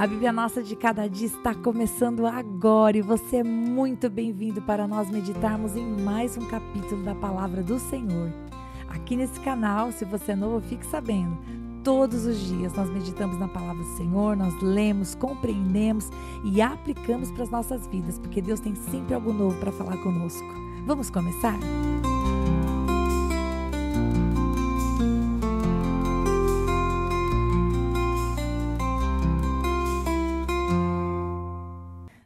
A Bíblia Nossa de Cada Dia está começando agora e você é muito bem-vindo para nós meditarmos em mais um capítulo da Palavra do Senhor. Aqui nesse canal, se você é novo, fique sabendo, todos os dias nós meditamos na Palavra do Senhor, nós lemos, compreendemos e aplicamos para as nossas vidas, porque Deus tem sempre algo novo para falar conosco. Vamos começar?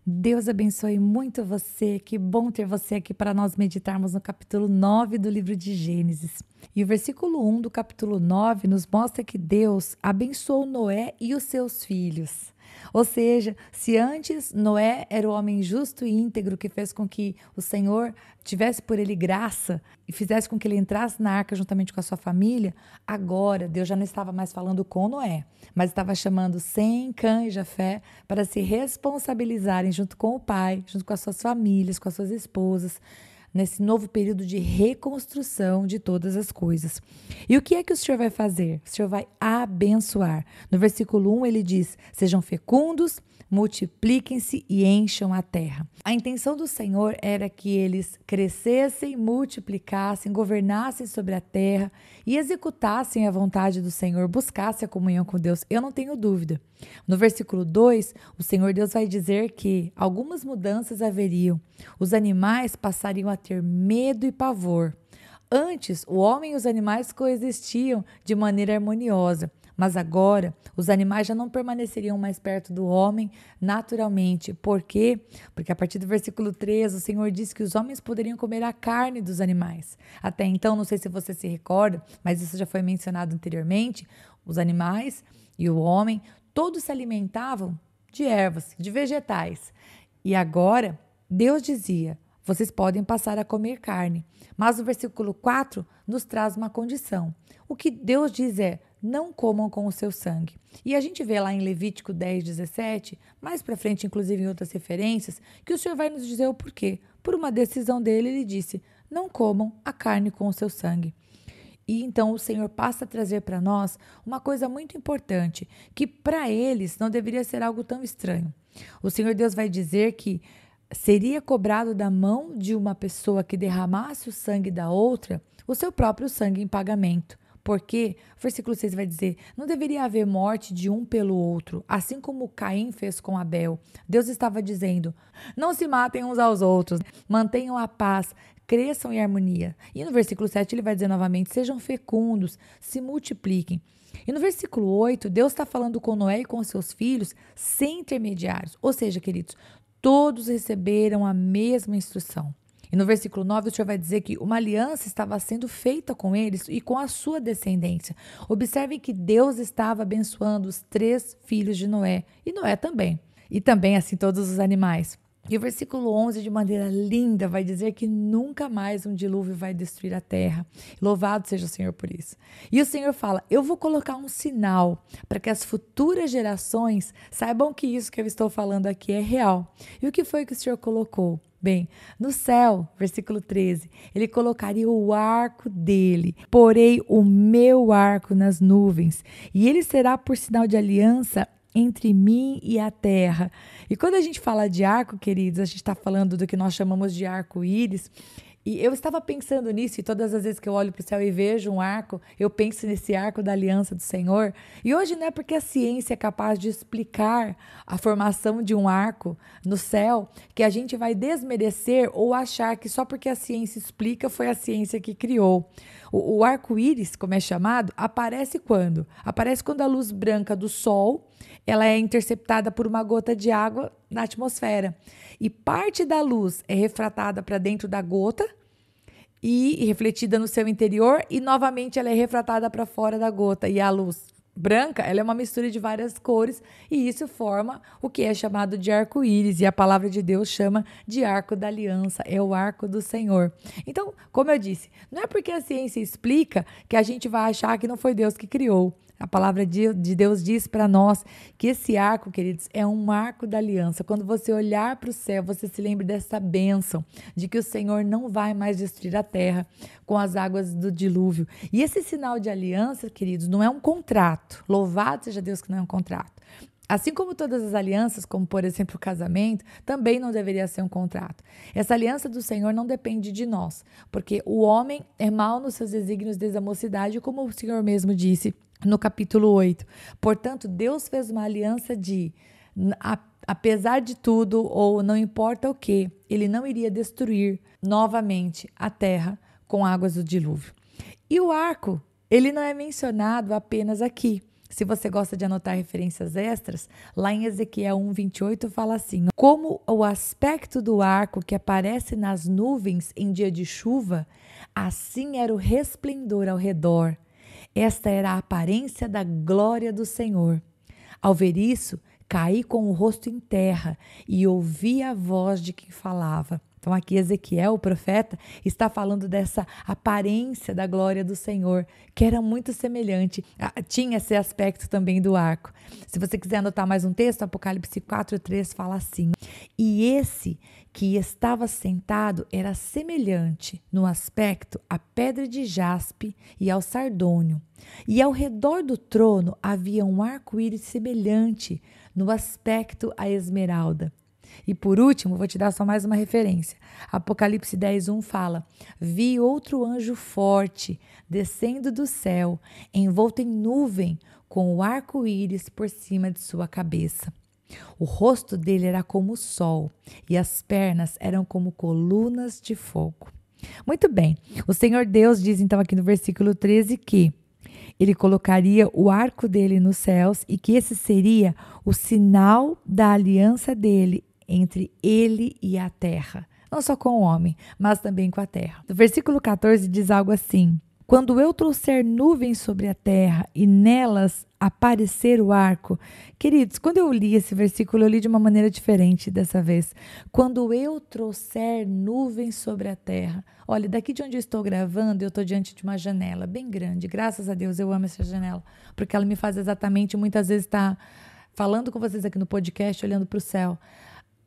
Deus abençoe muito você, que bom ter você aqui para nós meditarmos no capítulo 9 do livro de Gênesis. E o versículo 1 do capítulo 9 nos mostra que Deus abençoou Noé e os seus filhos. Ou seja, se antes Noé era o homem justo e íntegro que fez com que o Senhor tivesse por ele graça e fizesse com que ele entrasse na arca juntamente com a sua família, agora Deus já não estava mais falando com Noé, mas estava chamando Sem, Cã e Jafé para se responsabilizarem junto com o pai, junto com as suas famílias, com as suas esposas, nesse novo período de reconstrução de todas as coisas. E o que é que o Senhor vai fazer? O Senhor vai abençoar. No versículo 1 ele diz, sejam fecundos, multipliquem-se e encham a terra. A intenção do Senhor era que eles crescessem, multiplicassem, governassem sobre a terra e executassem a vontade do Senhor, buscassem a comunhão com Deus. Eu não tenho dúvida. No versículo 2, o Senhor Deus vai dizer que algumas mudanças haveriam. Os animais passariam a ter medo e pavor. Antes, o homem e os animais coexistiam de maneira harmoniosa. Mas agora, os animais já não permaneceriam mais perto do homem naturalmente. Por quê? Porque a partir do versículo 3, o Senhor diz que os homens poderiam comer a carne dos animais. Até então, não sei se você se recorda, mas isso já foi mencionado anteriormente, os animais e o homem, todos se alimentavam de ervas, de vegetais. E agora, Deus dizia, vocês podem passar a comer carne. Mas o versículo 4 nos traz uma condição. O que Deus diz é, não comam com o seu sangue. E a gente vê lá em Levítico 10, 17, mais para frente, inclusive em outras referências, que o Senhor vai nos dizer o porquê. Por uma decisão dele, ele disse, não comam a carne com o seu sangue. E então o Senhor passa a trazer para nós uma coisa muito importante, que para eles não deveria ser algo tão estranho. O Senhor Deus vai dizer que seria cobrado da mão de uma pessoa que derramasse o sangue da outra, o seu próprio sangue em pagamento. Porque, o versículo 6 vai dizer, não deveria haver morte de um pelo outro, assim como Caim fez com Abel. Deus estava dizendo, não se matem uns aos outros, mantenham a paz, cresçam em harmonia. E no versículo 7 ele vai dizer novamente, sejam fecundos, se multipliquem. E no versículo 8, Deus está falando com Noé e com seus filhos sem intermediários. Ou seja, queridos, todos receberam a mesma instrução. E no versículo 9, o Senhor vai dizer que uma aliança estava sendo feita com eles e com a sua descendência. Observem que Deus estava abençoando os 3 filhos de Noé, e Noé também. E também, assim, todos os animais. E o versículo 11, de maneira linda, vai dizer que nunca mais um dilúvio vai destruir a terra. Louvado seja o Senhor por isso. E o Senhor fala, eu vou colocar um sinal para que as futuras gerações saibam que isso que eu estou falando aqui é real. E o que foi que o Senhor colocou? Bem, no céu, versículo 13, ele colocaria o arco dele, porei o meu arco nas nuvens, e ele será por sinal de aliança entre mim e a terra. E quando a gente fala de arco, queridos, a gente está falando do que nós chamamos de arco-íris. E eu estava pensando nisso, e todas as vezes que eu olho para o céu e vejo um arco, eu penso nesse arco da aliança do Senhor. E hoje não é porque a ciência é capaz de explicar a formação de um arco no céu, que a gente vai desmerecer ou achar que só porque a ciência explica foi a ciência que criou. O arco-íris, como é chamado, aparece quando? Aparece quando a luz branca do sol ela é interceptada por uma gota de água na atmosfera. E parte da luz é refratada para dentro da gota e refletida no seu interior e novamente ela é refratada para fora da gota. E a luz branca, ela é uma mistura de várias cores e isso forma o que é chamado de arco-íris e a palavra de Deus chama de arco da aliança, é o arco do Senhor. Então, como eu disse, não é porque a ciência explica que a gente vai achar que não foi Deus que criou. A palavra de Deus diz para nós que esse arco, queridos, é um arco da aliança. Quando você olhar para o céu, você se lembre dessa bênção de que o Senhor não vai mais destruir a terra com as águas do dilúvio. E esse sinal de aliança, queridos, não é um contrato. Louvado seja Deus que não é um contrato. Assim como todas as alianças, como por exemplo o casamento, também não deveria ser um contrato. Essa aliança do Senhor não depende de nós, porque o homem é mau nos seus desígnios desde a mocidade, como o Senhor mesmo disse no capítulo 8. Portanto, Deus fez uma aliança de, apesar de tudo, ou não importa o que, ele não iria destruir novamente a terra com águas do dilúvio. E o arco, ele não é mencionado apenas aqui. Se você gosta de anotar referências extras, lá em Ezequiel 1:28 fala assim: como o aspecto do arco que aparece nas nuvens em dia de chuva, assim era o resplendor ao redor. Esta era a aparência da glória do Senhor. Ao ver isso, caí com o rosto em terra e ouvi a voz de quem falava. Então aqui Ezequiel, o profeta, está falando dessa aparência da glória do Senhor, que era muito semelhante. Tinha esse aspecto também do arco. Se você quiser anotar mais um texto, Apocalipse 4:3 fala assim: e esse que estava sentado era semelhante no aspecto à pedra de jaspe e ao sardônio. E ao redor do trono havia um arco-íris semelhante no aspecto à esmeralda. E por último, vou te dar só mais uma referência. Apocalipse 10:1 fala: vi outro anjo forte descendo do céu, envolto em nuvem, com o arco-íris por cima de sua cabeça. O rosto dele era como o sol, e as pernas eram como colunas de fogo. Muito bem, o Senhor Deus diz então aqui no versículo 13 que ele colocaria o arco dele nos céus e que esse seria o sinal da aliança dele entre ele e a terra. Não só com o homem, mas também com a terra. No versículo 14 diz algo assim: quando eu trouxer nuvens sobre a terra e nelas aparecer o arco. Queridos, quando eu li esse versículo, eu li de uma maneira diferente dessa vez. Quando eu trouxer nuvens sobre a terra. Olha, daqui de onde eu estou gravando, eu estou diante de uma janela bem grande. Graças a Deus, eu amo essa janela, porque ela me faz exatamente, muitas vezes, estar falando com vocês aqui no podcast, olhando para o céu.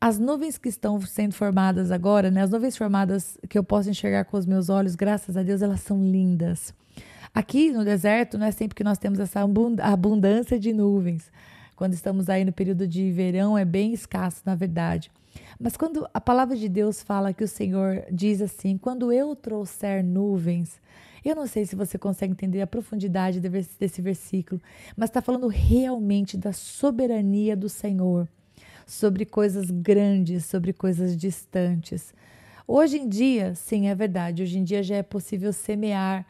As nuvens que estão sendo formadas agora, né? As nuvens formadas que eu posso enxergar com os meus olhos, graças a Deus, elas são lindas. Aqui no deserto, não é sempre que nós temos essa abundância de nuvens. Quando estamos aí no período de verão, é bem escasso, na verdade. Mas quando a palavra de Deus fala que o Senhor diz assim: quando eu trouxer nuvens, eu não sei se você consegue entender a profundidade desse versículo, mas está falando realmente da soberania do Senhor, sobre coisas grandes, sobre coisas distantes. Hoje em dia, sim, é verdade, hoje em dia já é possível semear.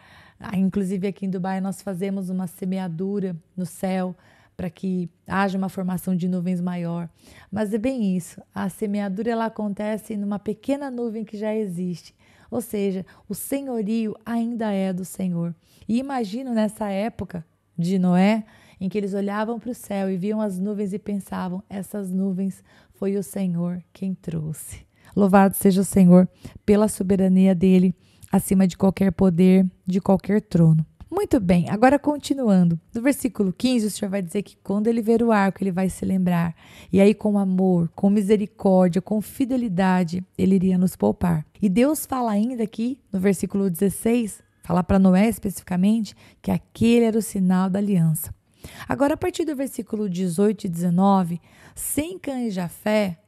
Inclusive aqui em Dubai nós fazemos uma semeadura no céu para que haja uma formação de nuvens maior. Mas é bem isso, a semeadura ela acontece numa pequena nuvem que já existe. Ou seja, o senhorio ainda é do Senhor. E imagino nessa época de Noé, em que eles olhavam para o céu e viam as nuvens e pensavam: essas nuvens foi o Senhor quem trouxe. Louvado seja o Senhor pela soberania dele, acima de qualquer poder, de qualquer trono. Muito bem, agora continuando. No versículo 15, o Senhor vai dizer que quando ele ver o arco, ele vai se lembrar. E aí, com amor, com misericórdia, com fidelidade, ele iria nos poupar. E Deus fala ainda aqui, no versículo 16, fala para Noé especificamente, que aquele era o sinal da aliança. Agora, a partir do versículo 18 e 19, Sem, Cã e Jafé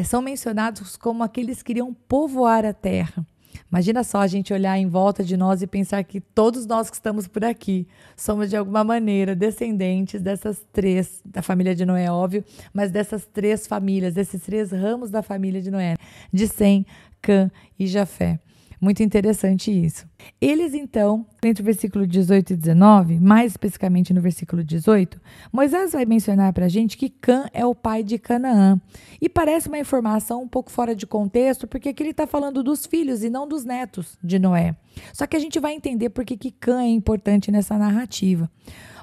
são mencionados como aqueles que iriam povoar a terra. Imagina só a gente olhar em volta de nós e pensar que todos nós que estamos por aqui somos de alguma maneira descendentes dessas três, da família de Noé, óbvio, mas dessas três famílias, desses três ramos da família de Noé, de Sem, Cã e Jafé. Muito interessante isso. Eles então, entre o versículo 18 e 19, mais especificamente no versículo 18, Moisés vai mencionar para a gente que Cã é o pai de Canaã. E parece uma informação um pouco fora de contexto, porque aqui ele está falando dos filhos e não dos netos de Noé. Só que a gente vai entender por que Cã é importante nessa narrativa.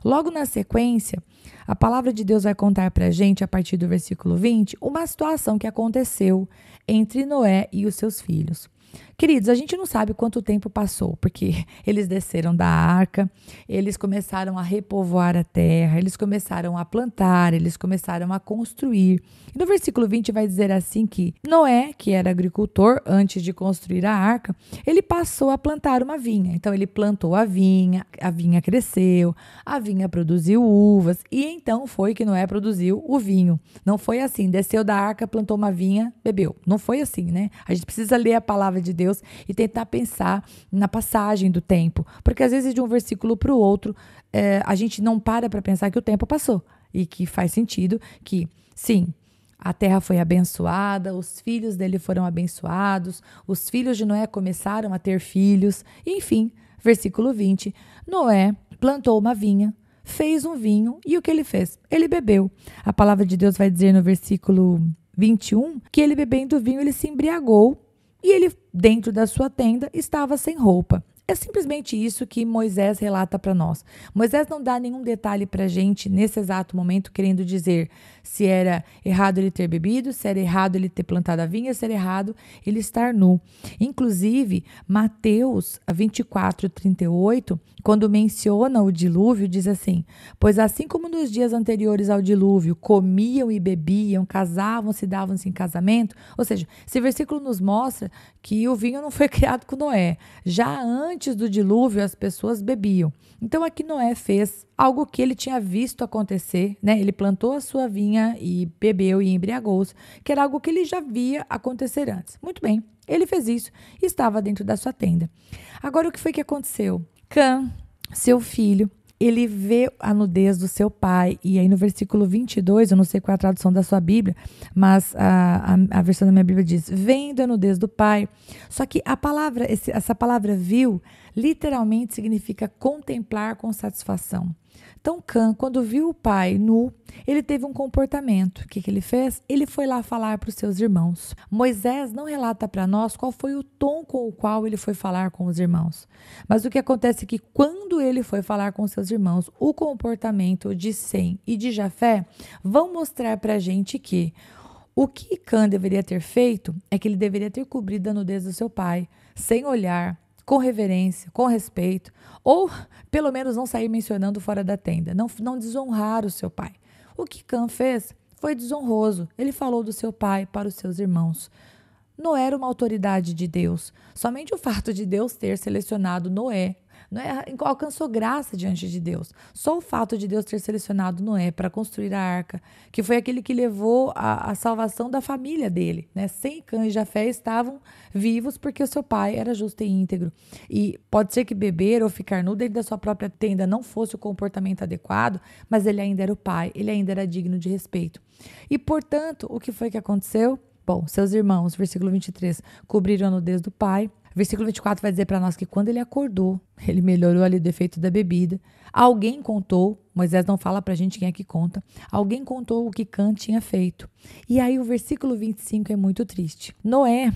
Logo na sequência, a palavra de Deus vai contar para a gente, a partir do versículo 20, uma situação que aconteceu entre Noé e os seus filhos. Queridos, a gente não sabe quanto tempo passou, porque eles desceram da arca, eles começaram a repovoar a terra, eles começaram a plantar, eles começaram a construir. E no versículo 20 vai dizer assim que Noé, que era agricultor antes de construir a arca, ele passou a plantar uma vinha. Então ele plantou a vinha cresceu, a vinha produziu uvas e então foi que Noé produziu o vinho. Não foi assim, desceu da arca, plantou uma vinha, bebeu. Não foi assim, né? A gente precisa ler a palavra de Deus e tentar pensar na passagem do tempo, porque às vezes de um versículo para o outro, a gente não para pensar que o tempo passou e que faz sentido que, sim, a terra foi abençoada, os filhos dele foram abençoados, os filhos de Noé começaram a ter filhos, enfim, versículo 20, Noé plantou uma vinha, fez um vinho e o que ele fez? Ele bebeu. A palavra de Deus vai dizer no versículo 21 que ele bebendo vinho, ele se embriagou e ele, dentro da sua tenda, estava sem roupa. É simplesmente isso que Moisés relata para nós. Moisés não dá nenhum detalhe para a gente nesse exato momento, querendo dizer se era errado ele ter bebido, se era errado ele ter plantado a vinha, se era errado ele estar nu. Inclusive, Mateus 24:38, quando menciona o dilúvio, diz assim: pois assim como nos dias anteriores ao dilúvio, comiam e bebiam, casavam-se e davam-se em casamento, ou seja, esse versículo nos mostra que o vinho não foi criado com Noé. Já antes do dilúvio, as pessoas bebiam. Então, aqui Noé fez algo que ele tinha visto acontecer, né? Ele plantou a sua vinha e bebeu e embriagou-se, que era algo que ele já via acontecer antes. Muito bem, ele fez isso e estava dentro da sua tenda. Agora, o que foi que aconteceu? Cã, seu filho, ele vê a nudez do seu pai, e aí no versículo 22, eu não sei qual é a tradução da sua Bíblia, mas a versão da minha Bíblia diz, vendo a nudez do pai. Só que essa palavra viu, literalmente significa contemplar com satisfação. Então, Cã, quando viu o pai nu, ele teve um comportamento. O que ele fez? Ele foi lá falar para os seus irmãos. Moisés não relata para nós qual foi o tom com o qual ele foi falar com os irmãos. Mas o que acontece é que quando ele foi falar com os seus irmãos, o comportamento de Sem e de Jafé vão mostrar para a gente que o que Cã deveria ter feito é que ele deveria ter cobrido a nudez do seu pai, sem olhar, com reverência, com respeito, ou pelo menos não sair mencionando fora da tenda, não desonrar o seu pai. O que Cã fez foi desonroso. Ele falou do seu pai para os seus irmãos. Não era uma autoridade de Deus. Somente o fato de Deus ter selecionado Noé alcançou graça diante de Deus. Só o fato de Deus ter selecionado Noé para construir a arca, que foi aquele que levou a salvação da família dele, né? Sem Cã e Jafé estavam vivos porque o seu pai era justo e íntegro. E pode ser que beber ou ficar nu dentro da sua própria tenda não fosse o comportamento adequado, mas ele ainda era o pai, ele ainda era digno de respeito. E, portanto, o que foi que aconteceu? Bom, seus irmãos, versículo 23, cobriram a nudez do pai. Versículo 24 vai dizer para nós que quando ele acordou, ele melhorou ali o defeito da bebida. Alguém contou, Moisés não fala para a gente quem é que conta, alguém contou o que Cã tinha feito. E aí o versículo 25 é muito triste. Noé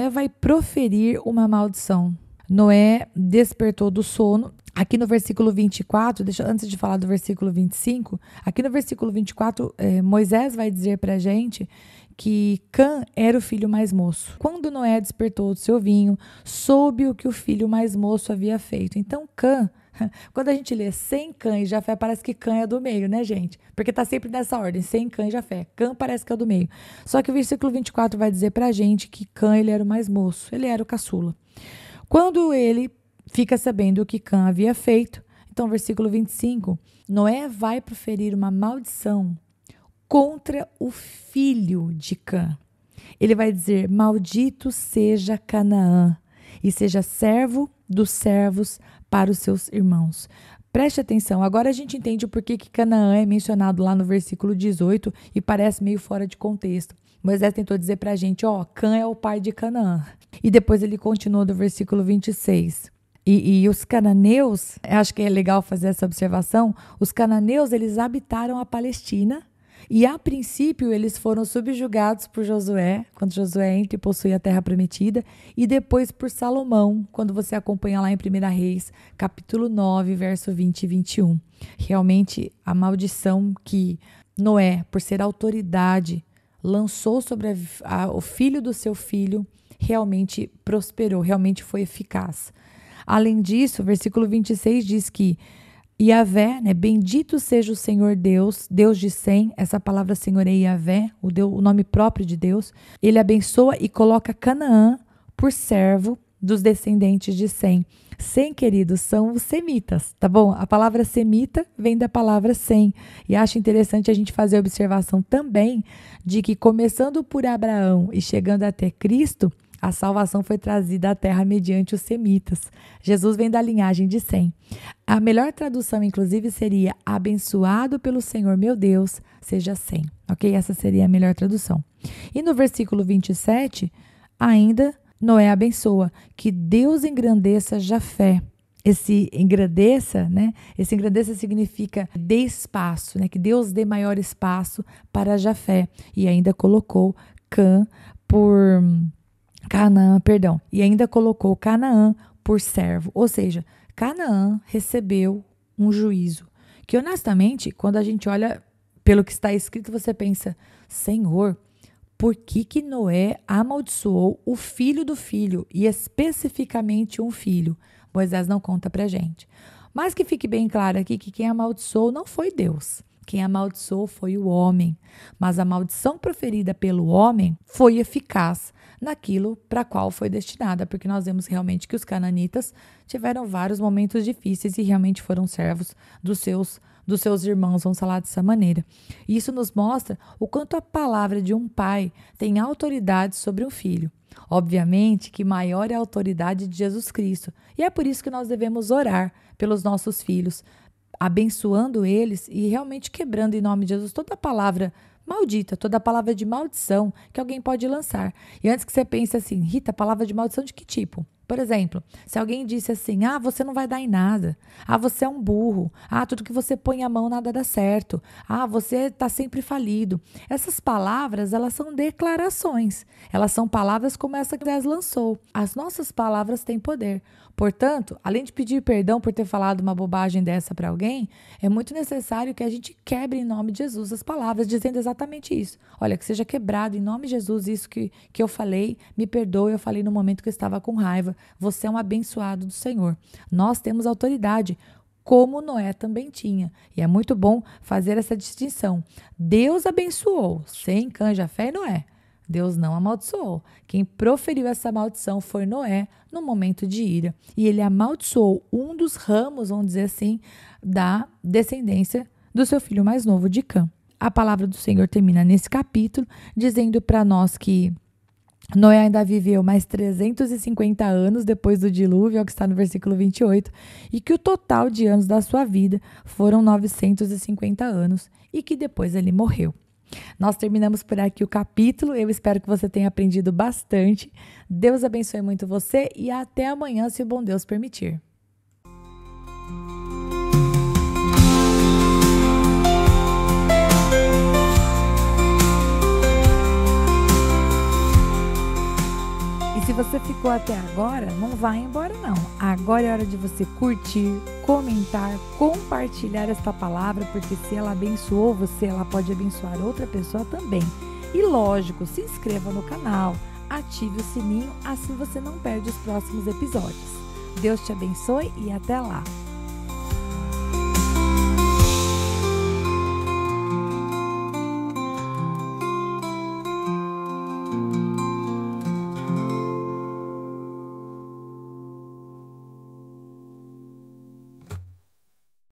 vai proferir uma maldição. Noé despertou do sono. Aqui no versículo 24, antes de falar do versículo 25, aqui no versículo 24, Moisés vai dizer para a gente que Cã era o filho mais moço. Quando Noé despertou do seu vinho, soube o que o filho mais moço havia feito. Então, Cã, quando a gente lê Sem, Cã e Jafé, parece que Cã é do meio, né, gente? Porque tá sempre nessa ordem, Sem, Cã e Jafé. Cã parece que é do meio. Só que o versículo 24 vai dizer pra gente que Cã, ele era o mais moço, ele era o caçula. Quando ele fica sabendo o que Cã havia feito, então, versículo 25, Noé vai proferir uma maldição contra o filho de Cã. Ele vai dizer, maldito seja Canaã e seja servo dos servos para os seus irmãos. Preste atenção, agora a gente entende o porquê que Canaã é mencionado lá no versículo 18 e parece meio fora de contexto. Moisés tentou dizer para a gente, Cã é o pai de Canaã. E depois ele continuou do versículo 26. E os cananeus, acho que é legal fazer essa observação, os cananeus, eles habitaram a Palestina. E, a princípio, eles foram subjugados por Josué, quando Josué entra e possui a terra prometida, e depois por Salomão, quando você acompanha lá em 1 Reis, capítulo 9, verso 20 e 21. Realmente, a maldição que Noé, por ser autoridade, lançou sobre o filho do seu filho, realmente prosperou, realmente foi eficaz. Além disso, o versículo 26 diz que Yahvé, né, bendito seja o Senhor Deus, Deus de Sem, essa palavra Senhor é Yahvé, o nome próprio de Deus. Ele abençoa e coloca Canaã por servo dos descendentes de Sem. Sem, queridos, são os semitas, tá bom? A palavra semita vem da palavra Sem. E acho interessante a gente fazer a observação também de que, começando por Abraão e chegando até Cristo, a salvação foi trazida à terra mediante os semitas. Jesus vem da linhagem de Sem. A melhor tradução, inclusive, seria abençoado pelo Senhor meu Deus, seja Sem. Ok? Essa seria a melhor tradução. E no versículo 27, ainda Noé abençoa que Deus engrandeça Jafé. Esse engrandeça, né? Esse engrandeça significa dê espaço, né? Que Deus dê maior espaço para Jafé. E ainda colocou e ainda colocou Canaã por servo. Ou seja, Canaã recebeu um juízo. Que honestamente, quando a gente olha pelo que está escrito, você pensa, Senhor, por que Noé amaldiçoou o filho do filho e especificamente um filho? Moisés não conta pra gente. Mas que fique bem claro aqui que quem amaldiçoou não foi Deus. Quem amaldiçoou foi o homem. Mas a maldição proferida pelo homem foi eficaz naquilo para qual foi destinada, porque nós vemos realmente que os cananitas tiveram vários momentos difíceis e realmente foram servos dos seus irmãos, vamos falar dessa maneira. E isso nos mostra o quanto a palavra de um pai tem autoridade sobre um filho. Obviamente que maior é a autoridade de Jesus Cristo. E é por isso que nós devemos orar pelos nossos filhos, abençoando eles e realmente quebrando em nome de Jesus toda a palavra maldita, toda a palavra de maldição que alguém pode lançar. E antes que você pense assim, Rita, palavra de maldição de que tipo? Por exemplo, se alguém disse assim, você não vai dar em nada, você é um burro, tudo que você põe a mão nada dá certo, você está sempre falido. Essas palavras, elas são declarações, elas são palavras como essa que Deus lançou. As nossas palavras têm poder. Portanto, além de pedir perdão por ter falado uma bobagem dessa para alguém, é muito necessário que a gente quebre em nome de Jesus as palavras, dizendo exatamente isso. Olha, que seja quebrado em nome de Jesus isso que eu falei, me perdoe, eu falei no momento que eu estava com raiva. Você é um abençoado do Senhor. Nós temos autoridade, como Noé também tinha. E é muito bom fazer essa distinção. Deus abençoou, sem Cã, Jafé e Noé. Deus não amaldiçoou. Quem proferiu essa maldição foi Noé no momento de ira. E ele amaldiçoou um dos ramos, vamos dizer assim, da descendência do seu filho mais novo, de Cã. A palavra do Senhor termina nesse capítulo, dizendo para nós que Noé ainda viveu mais 350 anos depois do dilúvio, é o que está no versículo 28, e que o total de anos da sua vida foram 950 anos e que depois ele morreu. Nós terminamos por aqui o capítulo, eu espero que você tenha aprendido bastante. Deus abençoe muito você e até amanhã, se o bom Deus permitir. E se você ficou até agora, não vai embora não. Agora é hora de você curtir, comentar, compartilhar esta palavra, porque se ela abençoou você, ela pode abençoar outra pessoa também. E lógico, se inscreva no canal, ative o sininho, assim você não perde os próximos episódios. Deus te abençoe e até lá!